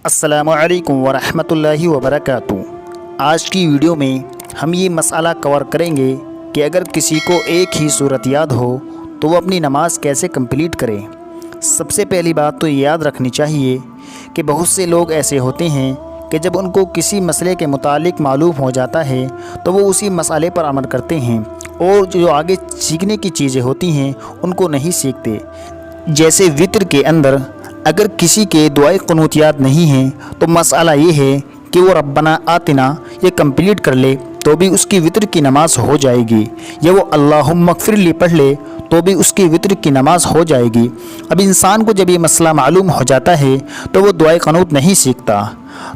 السلام علیکم ورحمۃ اللہ وبرکاتہ۔ آج کی ویڈیو میں ہم یہ مسئلہ کور کریں گے کہ اگر کسی کو ایک ہی صورت یاد ہو تو وہ اپنی نماز کیسے کمپلیٹ کرے۔ سب سے پہلی بات تو یہ یاد رکھنی چاہیے کہ بہت سے لوگ ایسے ہوتے ہیں کہ جب ان کو کسی مسئلے کے متعلق معلوم ہو جاتا ہے تو وہ اسی مسئلے پر عمل کرتے ہیں اور جو آگے سیکھنے کی چیزیں ہوتی ہیں ان کو نہیں سیکھتے۔ جیسے وتر کے اندر اگر کسی کے دعائے قنوت یاد نہیں ہیں تو مسئلہ یہ ہے کہ وہ ربنا آتنا یہ کمپلیٹ کر لے تو بھی اس کی وتر کی نماز ہو جائے گی، یا وہ اللہم اغفر لی پڑھ لے تو بھی اس کی وتر کی نماز ہو جائے گی۔ اب انسان کو جب یہ مسئلہ معلوم ہو جاتا ہے تو وہ دعائے قنوت نہیں سیکھتا۔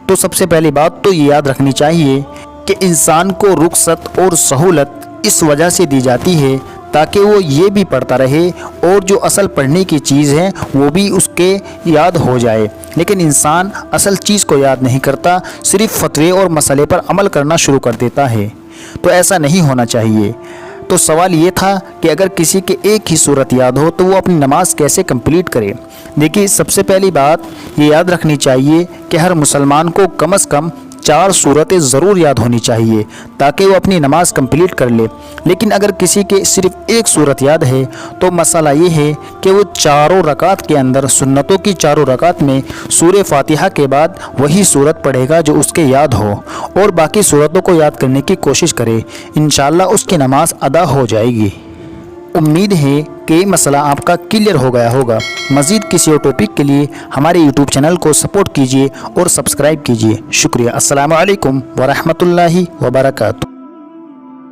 تو سب سے پہلی بات تو یہ یاد رکھنی چاہیے کہ انسان کو رخصت اور سہولت اس وجہ سے دی جاتی ہے تاکہ وہ یہ بھی پڑھتا رہے اور جو اصل پڑھنے کی چیز ہے وہ بھی اس کے یاد ہو جائے، لیکن انسان اصل چیز کو یاد نہیں کرتا، صرف فتوے اور مسئلے پر عمل کرنا شروع کر دیتا ہے۔ تو ایسا نہیں ہونا چاہیے۔ تو سوال یہ تھا کہ اگر کسی کے ایک ہی صورت یاد ہو تو وہ اپنی نماز کیسے کمپلیٹ کرے۔ دیکھیے، سب سے پہلی بات یہ یاد رکھنی چاہیے کہ ہر مسلمان کو کم از کم 4 صورتیں ضرور یاد ہونی چاہیے تاکہ وہ اپنی نماز کمپلیٹ کر لے۔ لیکن اگر کسی کے صرف ایک صورت یاد ہے تو مسئلہ یہ ہے کہ وہ چاروں رکعت کے اندر، سنتوں کی چاروں رکعت میں سورہ فاتحہ کے بعد وہی صورت پڑھے گا جو اس کے یاد ہو اور باقی صورتوں کو یاد کرنے کی کوشش کرے، انشاءاللہ اس کی نماز ادا ہو جائے گی۔ امید ہے کہ یہ مسئلہ آپ کا کلیئر ہو گیا ہوگا۔ مزید کسی اور ٹاپک کے لیے ہمارے یوٹیوب چینل کو سپورٹ کیجیے اور سبسکرائب کیجیے۔ شکریہ۔ السلام علیکم ورحمۃ اللہ وبرکاتہ۔